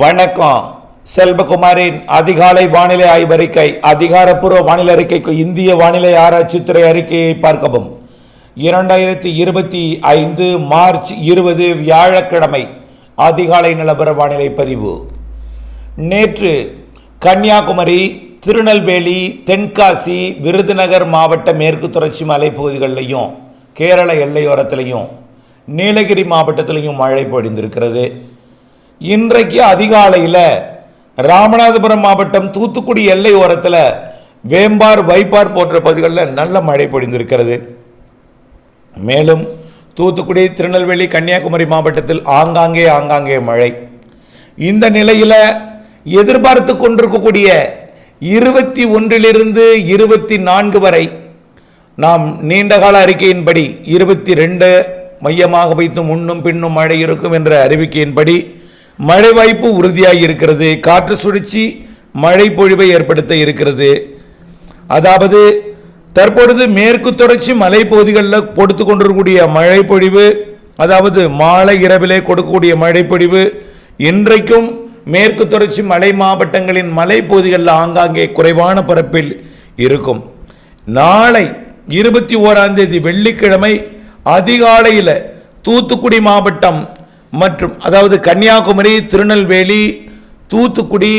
வணக்கம். செல்வகுமாரின் அதிகாலை வானிலை ஆய்வறிக்கை. அதிகாரப்பூர்வ வானிலை அறிக்கைக்கு இந்திய வானிலை ஆராய்ச்சித்துறை அறிக்கையை பார்க்கவும். 2025 மார்ச் 20 வியாழக்கிழமை அதிகாலை நிலவர வானிலை பதிவு. நேற்று கன்னியாகுமரி, திருநெல்வேலி, தென்காசி, விருதுநகர் மாவட்ட மேற்கு தொடர்ச்சி மலைப்பகுதிகளிலையும், கேரள எல்லையோரத்திலையும், நீலகிரி மாவட்டத்திலையும் மழை பொழிந்திருக்கிறது. இன்றைக்கு அதிகாலையில் ராமநாதபுரம் மாவட்டம், தூத்துக்குடி எல்லை ஓரத்தில் வேம்பார், வைப்பார் போன்ற பகுதிகளில் நல்ல மழை பொழிந்திருக்கிறது. மேலும் தூத்துக்குடி, திருநெல்வேலி, கன்னியாகுமரி மாவட்டத்தில் ஆங்காங்கே மழை. இந்த நிலையில் எதிர்பார்த்து கொண்டிருக்கக்கூடிய 21 24 வரை நாம் நீண்டகால அறிக்கையின்படி 22 மையமாக வைத்து முன்னும் பின்னும் மழை இருக்கும் என்ற அறிவிக்கையின்படி மழை வாய்ப்பு உறுதியாக இருக்கிறது. காற்று சுழற்சி மழை பொழிவை ஏற்படுத்த இருக்கிறது. அதாவது தற்பொழுது மேற்கு தொடர்ச்சி மலைப்பகுதிகளில் கொடுத்து கொண்டிருக்கக்கூடிய மழை பொழிவு, அதாவது மாலை இரவிலே கொடுக்கக்கூடிய மழை பொழிவு இன்றைக்கும் மேற்கு தொடர்ச்சி மலை மாவட்டங்களின் மலைப்பகுதிகளில் ஆங்காங்கே குறைவான பரப்பில் இருக்கும். நாளை 21ஆம் தேதி வெள்ளிக்கிழமை அதிகாலையில் தூத்துக்குடி மாவட்டம் மற்றும் அதாவது கன்னியாகுமரி, திருநெல்வேலி, தூத்துக்குடி,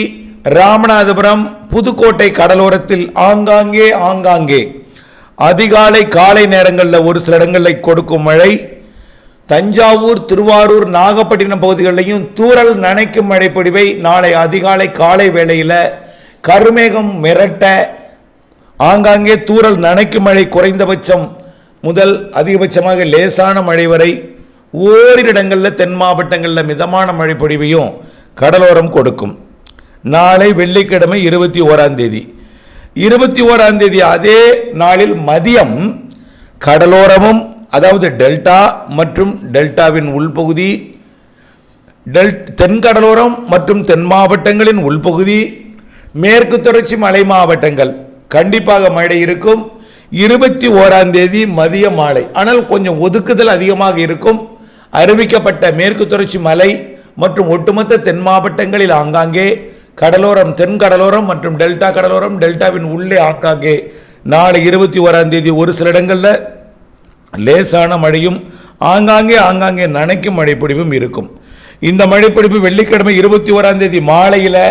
ராமநாதபுரம், புதுக்கோட்டை கடலோரத்தில் ஆங்காங்கே அதிகாலை காலை நேரங்களில் ஒரு சில இடங்களில் கொடுக்கும் மழை. தஞ்சாவூர், திருவாரூர், நாகப்பட்டினம் பகுதிகளிலையும் தூறல் நனைக்கும் மழை பொழிவை நாளை அதிகாலை காலை வேளையில் கருமேகம் மிரட்ட ஆங்காங்கே தூறல் நனைக்கும் மழை குறைந்தபட்சம் முதல் அதிகபட்சமாக லேசான மழை வரை ஓரிரு இடங்களில் தென் மாவட்டங்களில் மிதமான மழை பொழிவையும் கடலோரம் கொடுக்கும். நாளை வெள்ளிக்கிழமை 21ஆம் தேதி 21ஆம் தேதி அதே நாளில் மதியம் கடலோரமும், அதாவது டெல்டா மற்றும் டெல்டாவின் உள்பகுதி, தென்கடலோரம் மற்றும் தென் மாவட்டங்களின் உள்பகுதி, மேற்கு தொடர்ச்சி மலை மாவட்டங்கள் கண்டிப்பாக மழை இருக்கும். 21ஆம் தேதி மதிய மாலை, ஆனால் கொஞ்சம் ஒதுக்குதல் அதிகமாக இருக்கும். அறிவிக்கப்பட்ட மேற்கு தொடர்ச்சி மலை மற்றும் ஒட்டுமொத்த தென் மாவட்டங்களில் ஆங்காங்கே கடலோரம், தென் கடலோரம் மற்றும் டெல்டா கடலோரம், டெல்டாவின் உள்ளே ஆங்காங்கே நாளை 21ஆம் தேதி ஒரு சில இடங்களில் லேசான மழையும் ஆங்காங்கே நனைக்கும் மழைப்பொழிவும் இருக்கும். இந்த மழைப்பொழிவு வெள்ளிக்கிழமை 21ஆம் தேதி மாலையில்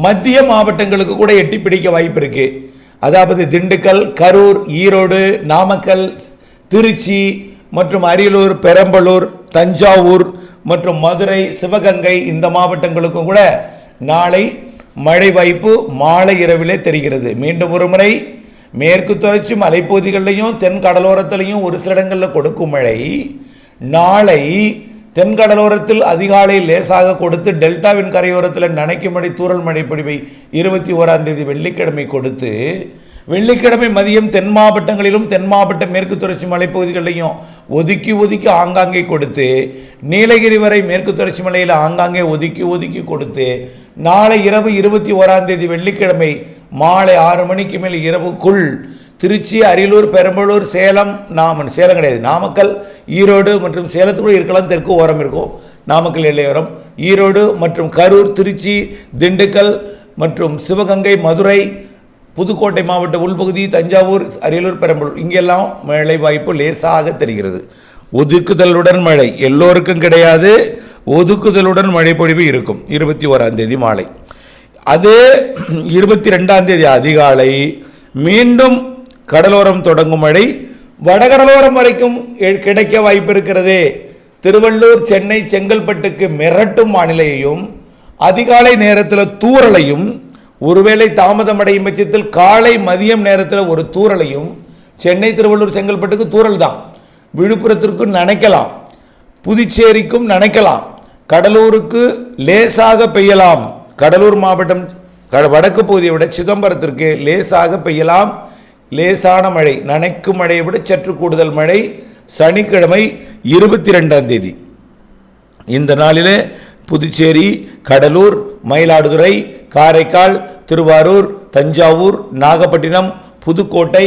மத்திய மாவட்டங்களுக்கு கூட எட்டி பிடிக்க வாய்ப்பு இருக்கு. அதாவது திண்டுக்கல், கரூர், ஈரோடு, நாமக்கல், திருச்சி மற்றும் அரியலூர், பெரம்பலூர், தஞ்சாவூர் மற்றும் மதுரை, சிவகங்கை இந்த மாவட்டங்களுக்கும் கூட நாளை மழை வாய்ப்பு மாலை இரவிலே தெரிகிறது. மீண்டும் ஒரு முறை மேற்கு தொடர்ச்சி மலைப்பகுதிகளிலையும் தென் கடலோரத்திலையும் ஒரு சில இடங்களில் கொடுக்கும் மழை நாளை தென் கடலோரத்தில் அதிகாலை லேசாக கொடுத்து டெல்டாவின் கரையோரத்தில் நனைக்கும் மழை, தூறல் மழை பொழிவை 21ஆம் தேதி வெள்ளிக்கிழமை கொடுத்து, வெள்ளிக்கிழமை மதியம் தென் மாவட்டங்களிலும் தென் மாவட்ட மேற்கு தொடர்ச்சி மலைப்பகுதிகளிலையும் ஒதுக்கி ஆங்காங்கே கொடுத்து, நீலகிரி வரை மேற்கு தொடர்ச்சி மலையில் ஆங்காங்கே ஒதுக்கி கொடுத்து, நாளை இரவு 21ஆம் தேதி வெள்ளிக்கிழமை மாலை 6 மணிக்கு மேல் இரவுக்குள் திருச்சி, அரியலூர், பெரம்பலூர், சேலம் கிடையாது, நாமக்கல், ஈரோடு மற்றும் சேலத்துக்குள்ள இருக்கலாம், தெற்கு ஓரம் இருக்கும் நாமக்கல் எல்லையோரம், ஈரோடு மற்றும் கரூர், திருச்சி, திண்டுக்கல் மற்றும் சிவகங்கை, மதுரை, புதுக்கோட்டை மாவட்ட உள்பகுதி, தஞ்சாவூர், அரியலூர், பெரம்பலூர் இங்கெல்லாம் மழை வாய்ப்பு லேசாக தெரிகிறது. ஒதுக்குதலுடன் மழை எல்லோருக்கும் கிடையாது, ஒதுக்குதலுடன் மழை பொழிவு இருக்கும் 21ஆம் தேதி மாலை. அது 22ஆம் தேதி அதிகாலை மீண்டும் கடலோரம் தொடங்கும் மழை வடகடலோரம் வரைக்கும் கிடைக்க வாய்ப்பு இருக்கிறது. திருவள்ளூர், சென்னை, செங்கல்பட்டுக்கு மிரட்டும் வானிலையையும் அதிகாலை நேரத்தில் தூறலையும், ஒருவேளை தாமதமடையும் பட்சத்தில் காலை மதியம் நேரத்தில் ஒரு தூறலையும், சென்னை, திருவள்ளூர், செங்கல்பட்டுக்கு தூறல் தான், விழுப்புரத்திற்கும் நனைக்கலாம், புதுச்சேரிக்கும் நனைக்கலாம், கடலூருக்கு லேசாக பெய்யலாம், கடலூர் மாவட்டம் வடக்கு பகுதியை விட சிதம்பரத்திற்கு லேசாக பெய்யலாம். லேசான மழை, நனைக்கும் மழையை விட சற்று கூடுதல் மழை சனிக்கிழமை 22ஆம் தேதி. இந்த நாளிலே புதுச்சேரி, கடலூர், மயிலாடுதுறை, காரைக்கால், திருவாரூர், தஞ்சாவூர், நாகப்பட்டினம், புதுக்கோட்டை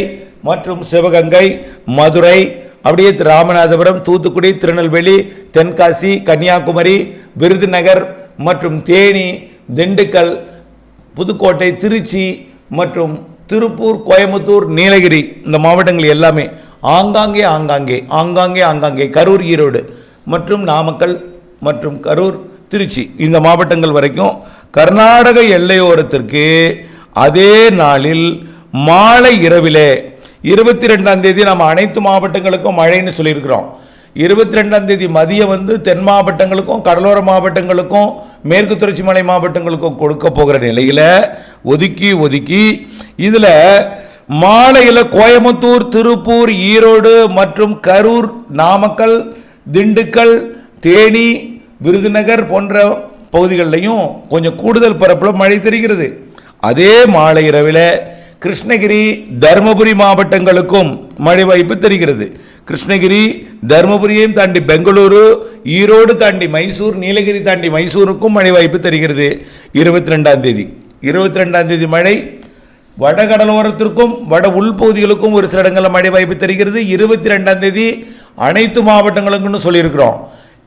மற்றும் சிவகங்கை, மதுரை, அப்படியே ராமநாதபுரம், தூத்துக்குடி, திருநெல்வேலி, தென்காசி, கன்னியாகுமரி, விருதுநகர் மற்றும் தேனி, திண்டுக்கல், புதுக்கோட்டை, திருச்சி மற்றும் திருப்பூர், கோயம்புத்தூர், நீலகிரி இந்த மாவட்டங்கள் எல்லாமே ஆங்காங்கே கரூர், ஈரோடு மற்றும் நாமக்கல் மற்றும் கரூர், திருச்சி இந்த மாவட்டங்கள் வரைக்கும் கர்நாடக எல்லையோரத்திற்கு அதே நாளில் மாலை இரவிலே 22ஆம் தேதி நம்ம அனைத்து மாவட்டங்களுக்கும் மழைன்னு சொல்லியிருக்கிறோம். 22ஆம் தேதி மதியம் தென் மாவட்டங்களுக்கும் கடலோர மாவட்டங்களுக்கும் மேற்கு தொடர்ச்சி மலை மாவட்டங்களுக்கும் கொடுக்க போகிற நிலையில் ஒதுக்கி இதில் மாலையில் கோயம்புத்தூர், திருப்பூர், ஈரோடு மற்றும் கரூர், நாமக்கல், திண்டுக்கல், தேனி, விருதுநகர் போன்ற பகுதிகளிலையும் கொஞ்சம் கூடுதல் பரப்பில் மழை தெரிகிறது. அதே மாலை இரவில் கிருஷ்ணகிரி, தருமபுரி மாவட்டங்களுக்கும் மழை வாய்ப்பு தெரிகிறது. கிருஷ்ணகிரி, தருமபுரியையும் தாண்டி பெங்களூரு, ஈரோடு தாண்டி மைசூர், நீலகிரி தாண்டி மைசூருக்கும் மழை வாய்ப்பு தெரிகிறது. 22ஆம் தேதி மழை வடகடலோரத்திற்கும் வட உள்பகுதிகளுக்கும் ஒரு சில இடங்களில் மழை வாய்ப்பு தெரிகிறது. 22ஆம் தேதி அனைத்து மாவட்டங்களுக்குன்னு சொல்லியிருக்கிறோம்.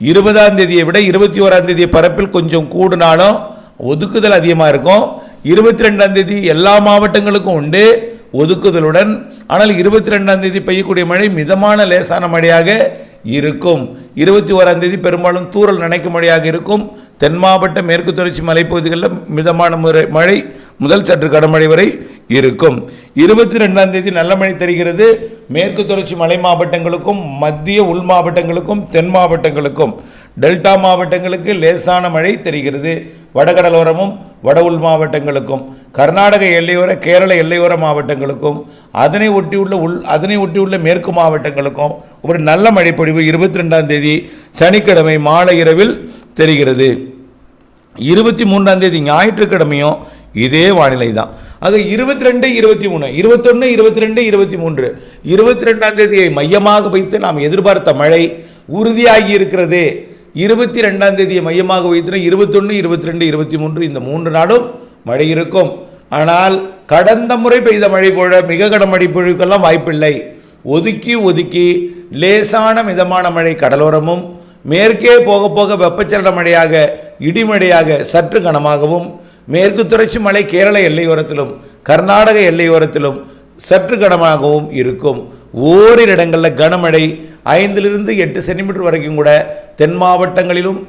20ஆம் தேதியை விட 21ஆம் தேதி பரப்பில் கொஞ்சம் கூடுனாலும் ஒதுக்குதல் அதிகமாக இருக்கும். 22ஆம் தேதி எல்லா மாவட்டங்களுக்கும் உண்டு ஒதுக்குதலுடன். ஆனால் 22ஆம் தேதி பெய்யக்கூடிய மழை மிதமான லேசான மழையாக இருக்கும். 21ஆம் தேதி பெரும்பாலும் தூறல் நனைக்கும் மழையாக இருக்கும். தென் மாவட்ட மேற்கு தொடர்ச்சி மலைப்பகுதிகளில் மிதமான மழை முதல் சற்று கனமழை வரை இருக்கும். 22ஆம் தேதி நல்ல மழை தெரிகிறது. மேற்கு தொடர்ச்சி மலை மாவட்டங்களுக்கும் மத்திய உள் மாவட்டங்களுக்கும் தென் மாவட்டங்களுக்கும் டெல்டா மாவட்டங்களுக்கு லேசான மழை தெரிகிறது. வடகடலோரமும் வட உள் மாவட்டங்களுக்கும் கர்நாடக எல்லையோர கேரள எல்லையோர மாவட்டங்களுக்கும் அதனை ஒட்டியுள்ள மேற்கு மாவட்டங்களுக்கும் ஒரு நல்ல மழைப்பொழிவு 22ஆம் தேதி சனிக்கிழமை மாலை இரவில் தெரிகிறது. 23ஆம் தேதி ஞாயிற்றுக்கிழமையும் இதே வானிலை தான். ஆக 22, 23, 21, 22, 23 22ஆம் தேதியை மையமாக வைத்து நாம் எதிர்பார்த்த மழை உறுதியாகி இருக்கிறது. 22ஆம் தேதியை மையமாக வைத்து 21, 22, 23 இந்த 3 நாளும் மழை இருக்கும். ஆனால் கடந்த முறை பெய்த மழை போல மிக கனமழை பொழிவுக்கெல்லாம் வாய்ப்பில்லை. ஒதுக்கி லேசான மிதமான மழை கடலோரமும் மேற்கே போக போக வெப்பச்சலன மழையாக இடிமழையாக சற்று கனமாகவும் மேற்கு தொடர்ச்சி மலை கேரள எல்லையோரத்திலும் கர்நாடக எல்லையோரத்திலும் சற்று கனமாகவும் இருக்கும். ஓரிரு இடங்களில் கனமழை 5 to 8 சென்டிமீட்டர் வரைக்கும் கூட தென் மாவட்டங்களிலும்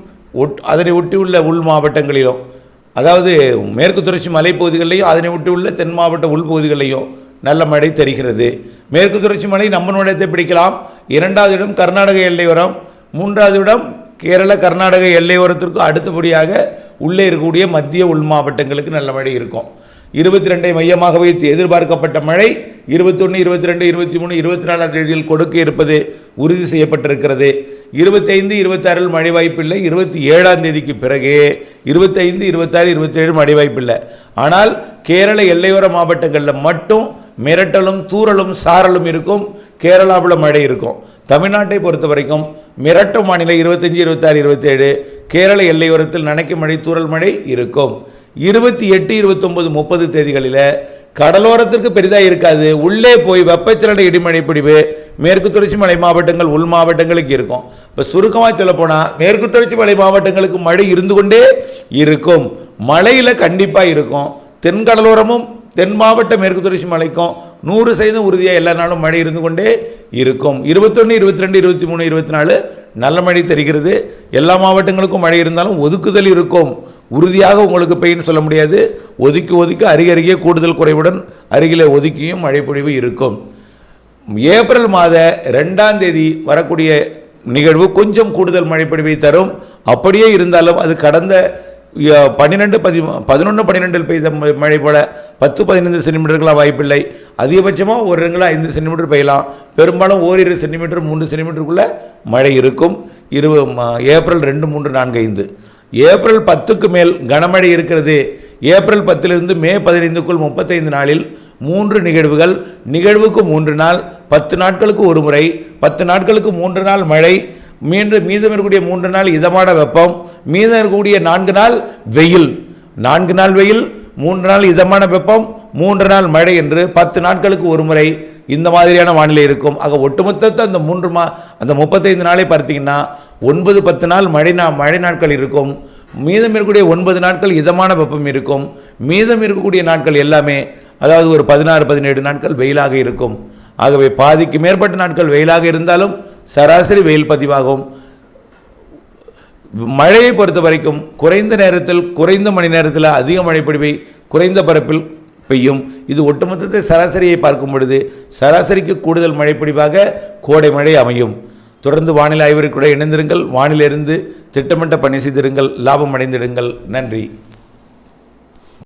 அதனை ஒட்டியுள்ள உள் மாவட்டங்களிலும், அதாவது மேற்கு தொடர்ச்சி மலைப்பகுதிகளிலையும் அதனை ஒட்டியுள்ள தென் மாவட்ட உள்பகுதிகளிலையும் நல்ல மழை தெரிகிறது. மேற்கு தொடர்ச்சி மலை நம்பர் இடத்தை பிடிக்கலாம். 2வது இடம் கர்நாடக எல்லையோரம், 3வது இடம் கேரள கர்நாடக எல்லையோரத்திற்கு அடுத்தபடியாக உள்ளே இருக்கக்கூடிய மத்திய உள் மாவட்டங்களுக்கு நல்ல மழை இருக்கும். 22ஐ மையமாக வைத்து எதிர்பார்க்கப்பட்ட மழை 21, 22, 23, 24ஆம் தேதியில் கொடுக்க இருப்பது உறுதி செய்யப்பட்டிருக்கிறது. 25, 26 மழை வாய்ப்பில்லை. 27ஆம் தேதிக்கு பிறகு 25, 26, 27 மழை வாய்ப்பில்லை. ஆனால் கேரள எல்லையோர மாவட்டங்களில் மட்டும் மிரட்டலும் தூறலும் சாரலும் இருக்கும். கேரளாவில் மழை இருக்கும். தமிழ்நாட்டை பொறுத்த வரைக்கும் மிரட்டும் மாநில 25, 26, 27 கேரள எல்லையோரத்தில் நனைக்கும் மழை தூறல் மழை இருக்கும். 28, 29, 30 தேதிகளில் கடலோரத்திற்கு பெரிதாக இருக்காது. உள்ளே போய் வெப்பச்சலன இடிமழை பிடிவு மேற்கு தொடர்ச்சி மலை மாவட்டங்கள் உள் மாவட்டங்களுக்கு இருக்கும். இப்போ சுருக்கமாக சொல்லப்போனால் மேற்கு தொடர்ச்சி மலை மாவட்டங்களுக்கு மழை இருந்து கொண்டே இருக்கும். மழையில் கண்டிப்பாக இருக்கும். தென்கடலோரமும் தென் மாவட்ட மேற்கு தொடர்ச்சி மலைக்கும் 100% உறுதியாக எல்லா நாளும் மழை இருந்து கொண்டே இருக்கும். 21, 22, 23, 24 நல்ல மழை தெரிகிறது. எல்லா மாவட்டங்களுக்கும் மழை இருந்தாலும் ஒதுக்குதல் இருக்கும். உறுதியாக உங்களுக்கு பெய்யுன்னு சொல்ல முடியாது. ஒதுக்கி அருகே கூடுதல் குறைவுடன் அருகிலே ஒதுக்கியும் மழை பொழிவு இருக்கும். ஏப்ரல் மாத 2ஆம் தேதி வரக்கூடிய நிகழ்வு கொஞ்சம் கூடுதல் மழைப்பொழிவை தரும். அப்படியே இருந்தாலும் அது கடந்த 11, 12 பெய்த மழை போல 10, 15 சென்டிமீட்டருக்கெல்லாம் வாய்ப்பில்லை. அதிகபட்சமாக ஒரு இடங்களில் 5 சென்டிமீட்டர் பெய்யலாம். பெரும்பாலும் ஓரிரு சென்டிமீட்டர் 3 சென்டிமீட்டருக்குள்ளே மழை இருக்கும். ஏப்ரல் 2, 3, 4, 5 ஏப்ரல் 10க்கு மேல் கனமழை இருக்கிறது. ஏப்ரல் 10 மே 15க்குள் 35 நாளில் 3 நிகழ்வுகள், நிகழ்வுக்கு 3 நாள், 10 நாட்களுக்கு ஒரு முறை, 10 நாட்களுக்கு 3 நாள் மழை, மீதம் இருக்கக்கூடிய 3 நாள் இதமான வெப்பம், மீதம் இருக்கக்கூடிய 4 நாள் வெயில், 4 நாள் வெயில், 3 நாள் இதமான வெப்பம், 3 நாள் மழை என்று 10 நாட்களுக்கு ஒரு முறை இந்த மாதிரியான வானிலை இருக்கும். ஆக ஒட்டுமொத்தத்தை அந்த 35 நாளை பார்த்தீங்கன்னா 9, 10 நாள் மழை நாட்கள் இருக்கும். மீதம் இருக்கக்கூடிய 9 நாட்கள் இதமான வெப்பம் இருக்கும். மீதம் இருக்கக்கூடிய நாட்கள் எல்லாமே அதாவது ஒரு 16-17 நாட்கள் வெயிலாக இருக்கும். ஆகவே பாதிக்கு மேற்பட்ட நாட்கள் வெயிலாக இருந்தாலும் சராசரி வெயில் பதிவாகும். மழையை பொறுத்த வரைக்கும் குறைந்த நேரத்தில் குறைந்த மணி நேரத்தில் அதிக மழை பொழிவை குறைந்த பரப்பில் பெய்யும். இது ஒட்டுமொத்தத்தை சராசரியை பார்க்கும் பொழுது சராசரிக்கு கூடுதல் மழைப்பொழிவாக கோடை மழை அமையும். தொடர்ந்து வானிலை ஆய்வறிக்கையுடன் இணைந்திருங்கள். வானிலிருந்து திட்டமிட்ட பணி செய்திருங்கள். லாபம் அடைந்திடுங்கள். நன்றி.